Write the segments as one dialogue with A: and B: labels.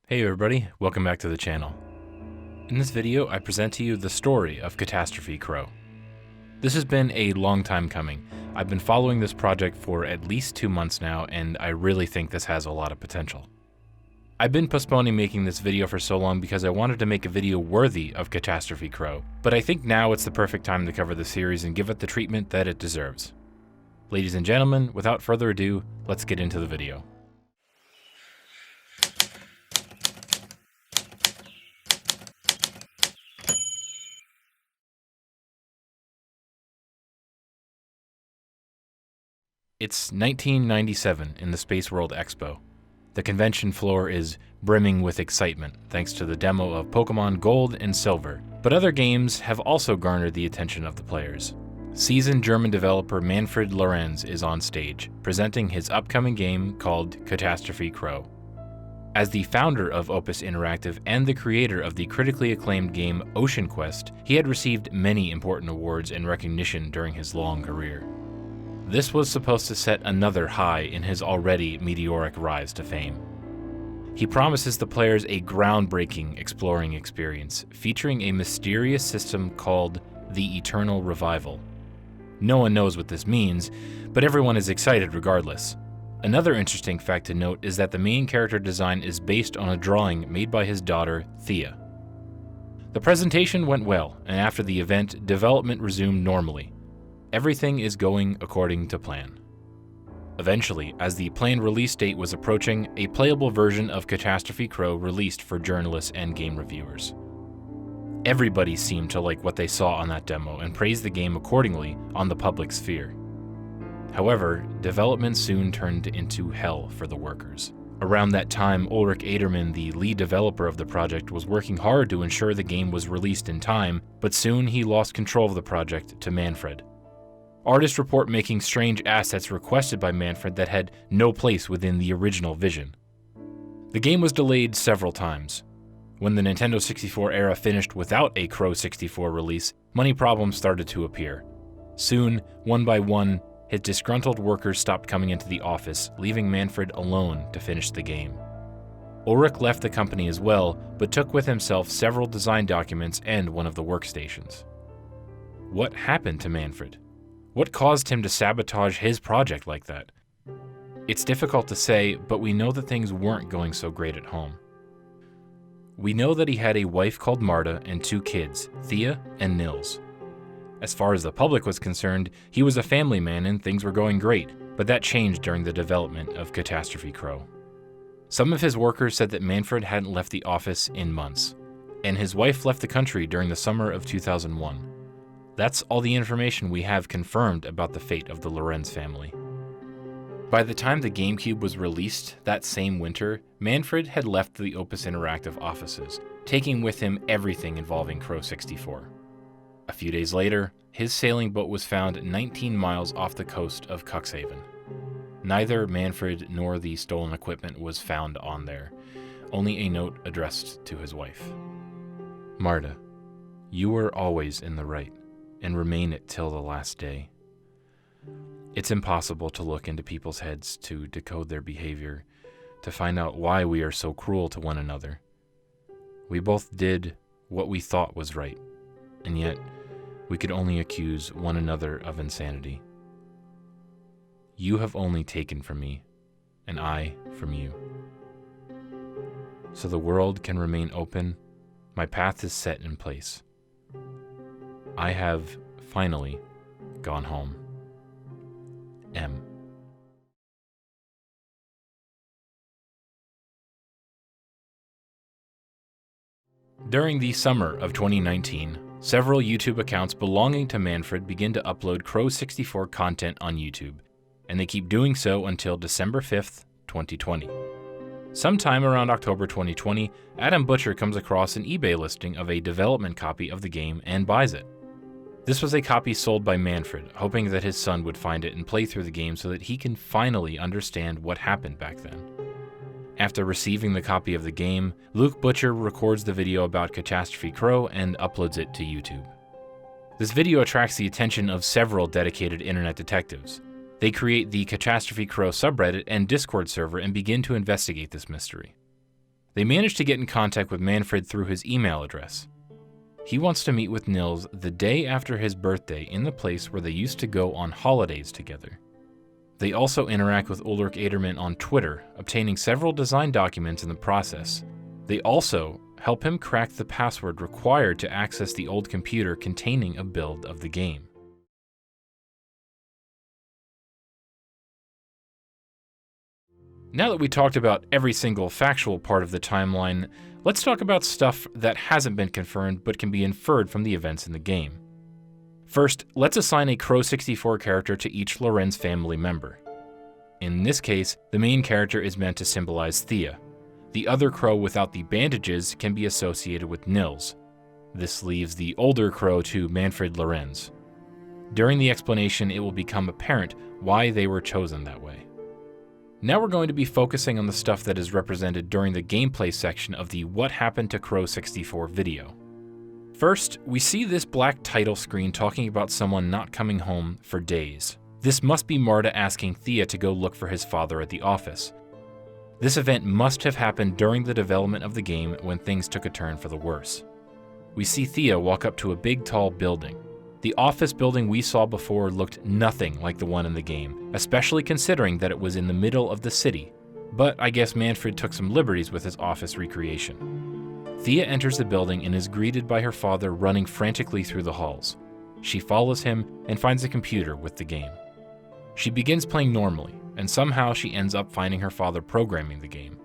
A: Hey everybody, welcome back to the channel. In this video, I present to you the story of Catastrophe Crow. This has been a long time coming. I've been following this project for at least 2 months now, and I really think this has a lot of potential. I've been postponing making this video for so long because I wanted to make a video worthy of Catastrophe Crow, but I think now it's the perfect time to cover the series and give it the treatment that it deserves. Ladies and gentlemen, without further ado, let's get into the video. It's 1997 in the Space World Expo. The convention floor is brimming with excitement thanks to the demo of Pokemon Gold and Silver, but other games have also garnered the attention of the players. Seasoned German developer Manfred is on stage, presenting his upcoming game called Catastrophe Crow. As the founder of Opus Interactive and the creator of the critically acclaimed game Ocean Quest, he had received many important awards and recognition during his long career. This was supposed to set another high in his already meteoric rise to fame. He promises the players a groundbreaking exploring experience, featuring a mysterious system called the Eternal Revival. No one knows what this means, but everyone is excited regardless. Another interesting fact to note is that the main character design is based on a drawing made by his daughter, Thea. The presentation went well, and after the event, development resumed normally. Everything is going according to plan. Eventually, as the planned release date was approaching, a playable version of Catastrophe Crow released for journalists and game reviewers. Everybody seemed to like what they saw on that demo and praised the game accordingly on the public sphere. However, development soon turned into hell for the workers. Around that time, Ulrich Adermann, the lead developer of the project, was working hard to ensure the game was released in time, but soon he lost control of the project to Manfred. Artists report making strange assets requested by Manfred that had no place within the original vision. The game was delayed several times. When the Nintendo 64 era finished without a Crow 64 release, money problems started to appear. Soon, one by one, his disgruntled workers stopped coming into the office, leaving Manfred alone to finish the game. Ulrich left the company as well, but took with himself several design documents and one of the workstations. What happened to Manfred? What caused him to sabotage his project like that? It's difficult to say, but we know that things weren't going so great at home. We know that he had a wife called Marta and 2 kids, Thea and Nils. As far as the public was concerned, he was a family man and things were going great, but that changed during the development of Catastrophe Crow. Some of his workers said that Manfred hadn't left the office in months, and his wife left the country during the summer of 2001. That's all the information we have confirmed about the fate of the Lorenz family. By the time the GameCube was released that same winter, Manfred had left the Opus Interactive offices, taking with him everything involving Crow 64. A few days later, his sailing boat was found 19 miles off the coast of Cuxhaven. Neither Manfred nor the stolen equipment was found on there, only a note addressed to his wife. Marta, you were always in the right, and remain it till the last day. It's impossible to look into people's heads to decode their behavior, to find out why we are so cruel to one another. We both did what we thought was right, and yet we could only accuse one another of insanity. You have only taken from me, and I from you. So the world can remain open, my path is set in place. I have finally gone home. M. During the summer of 2019, several YouTube accounts belonging to Manfred begin to upload Crow 64 content on YouTube, and they keep doing so until December 5th, 2020. Sometime around October 2020, Adam Butcher comes across an eBay listing of a development copy of the game and buys it. This was a copy sold by Manfred, hoping that his son would find it and play through the game so that he can finally understand what happened back then. After receiving the copy of the game, Luke Butcher records the video about Catastrophe Crow and uploads it to YouTube. This video attracts the attention of several dedicated internet detectives. They create the Catastrophe Crow subreddit and Discord server and begin to investigate this mystery. They manage to get in contact with Manfred through his email address. He wants to meet with Nils the day after his birthday in the place where they used to go on holidays together. They also interact with Ulrich Aderman on Twitter, obtaining several design documents in the process. They also help him crack the password required to access the old computer containing a build of the game. Now that we talked about every single factual part of the timeline, let's talk about stuff that hasn't been confirmed but can be inferred from the events in the game. First, let's assign a Crow 64 character to each Lorenz family member. In this case, the main character is meant to symbolize Thea. The other Crow without the bandages can be associated with Nils. This leaves the older Crow to Manfred Lorenz. During the explanation, it will become apparent why they were chosen that way. Now we're going to be focusing on the stuff that is represented during the gameplay section of the What Happened to Crow 64 video. First, we see this black title screen talking about someone not coming home for days. This must be Marta asking Thea to go look for his father at the office. This event must have happened during the development of the game when things took a turn for the worse. We see Thea walk up to a big tall building. The office building we saw before looked nothing like the one in the game, especially considering that it was in the middle of the city. But I guess Manfred took some liberties with his office recreation. Thea enters the building and is greeted by her father running frantically through the halls. She follows him and finds a computer with the game. She begins playing normally, and somehow she ends up finding her father programming the game.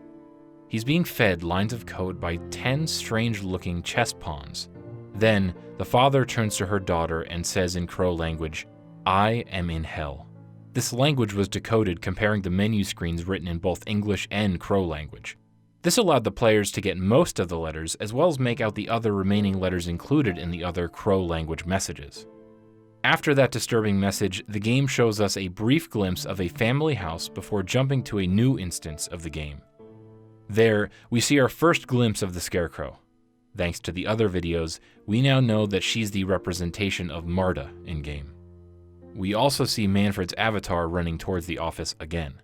A: He's being fed lines of code by 10 strange-looking chess pawns. Then, the father turns to her daughter and says in Crow language, "I am in hell." This language was decoded comparing the menu screens written in both English and Crow language. This allowed the players to get most of the letters as well as make out the other remaining letters included in the other Crow language messages. After that disturbing message, the game shows us a brief glimpse of a family house before jumping to a new instance of the game. There, we see our first glimpse of the Scarecrow. Thanks to the other videos, we now know that she's the representation of Marta in-game. We also see Manfred's avatar running towards the office again.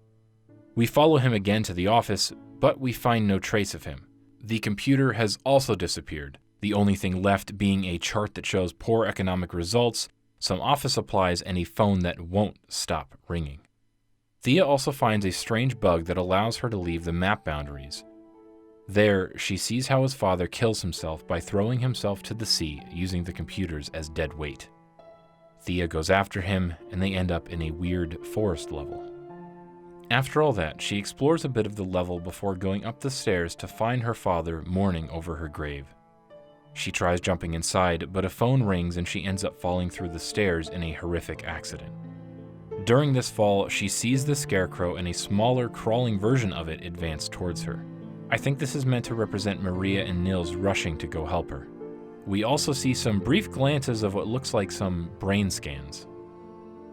A: We follow him again to the office, but we find no trace of him. The computer has also disappeared, the only thing left being a chart that shows poor economic results, some office supplies, and a phone that won't stop ringing. Thea also finds a strange bug that allows her to leave the map boundaries. There, she sees how his father kills himself by throwing himself to the sea using the computers as dead weight. Thea goes after him, and they end up in a weird forest level. After all that, she explores a bit of the level before going up the stairs to find her father mourning over her grave. She tries jumping inside, but a phone rings and she ends up falling through the stairs in a horrific accident. During this fall, she sees the Scarecrow and a smaller, crawling version of it advance towards her. I think this is meant to represent Maria and Nils rushing to go help her. We also see some brief glances of what looks like some brain scans.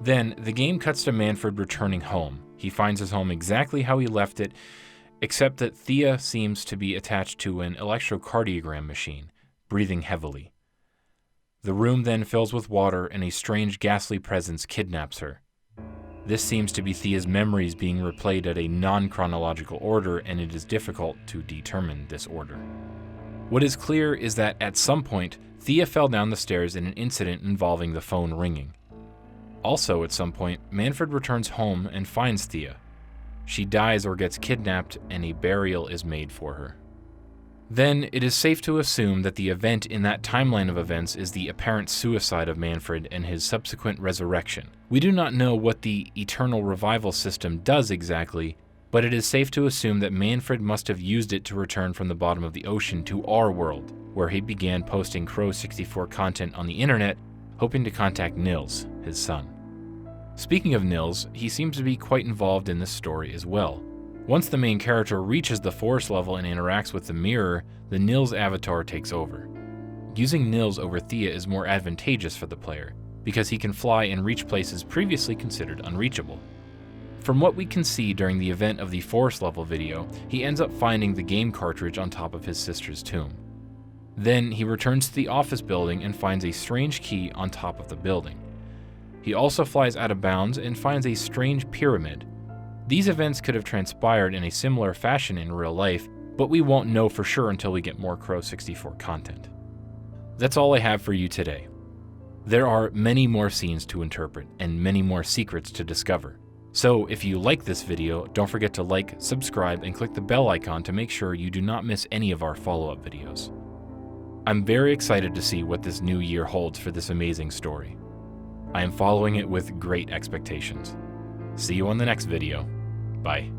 A: Then, the game cuts to Manfred returning home. He finds his home exactly how he left it, except that Thea seems to be attached to an electrocardiogram machine, breathing heavily. The room then fills with water and a strange ghastly presence kidnaps her. This seems to be Thea's memories being replayed at a non-chronological order, and it is difficult to determine this order. What is clear is that at some point, Thea fell down the stairs in an incident involving the phone ringing. Also at some point, Manfred returns home and finds Thea. She dies or gets kidnapped, and a burial is made for her. Then, it is safe to assume that the event in that timeline of events is the apparent suicide of Manfred and his subsequent resurrection. We do not know what the eternal revival system does exactly, but it is safe to assume that Manfred must have used it to return from the bottom of the ocean to our world, where he began posting Crow 64 content on the internet, hoping to contact Nils, his son. Speaking of Nils, he seems to be quite involved in this story as well. Once the main character reaches the forest level and interacts with the mirror, the Nils avatar takes over. Using Nils over Thea is more advantageous for the player, because he can fly and reach places previously considered unreachable. From what we can see during the event of the forest level video, he ends up finding the game cartridge on top of his sister's tomb. Then he returns to the office building and finds a strange key on top of the building. He also flies out of bounds and finds a strange pyramid. These events could have transpired in a similar fashion in real life, but we won't know for sure until we get more Crow 64 content. That's all I have for you today. There are many more scenes to interpret and many more secrets to discover. So if you like this video, don't forget to like, subscribe, and click the bell icon to make sure you do not miss any of our follow-up videos. I'm very excited to see what this new year holds for this amazing story. I am following it with great expectations. See you on the next video. Bye.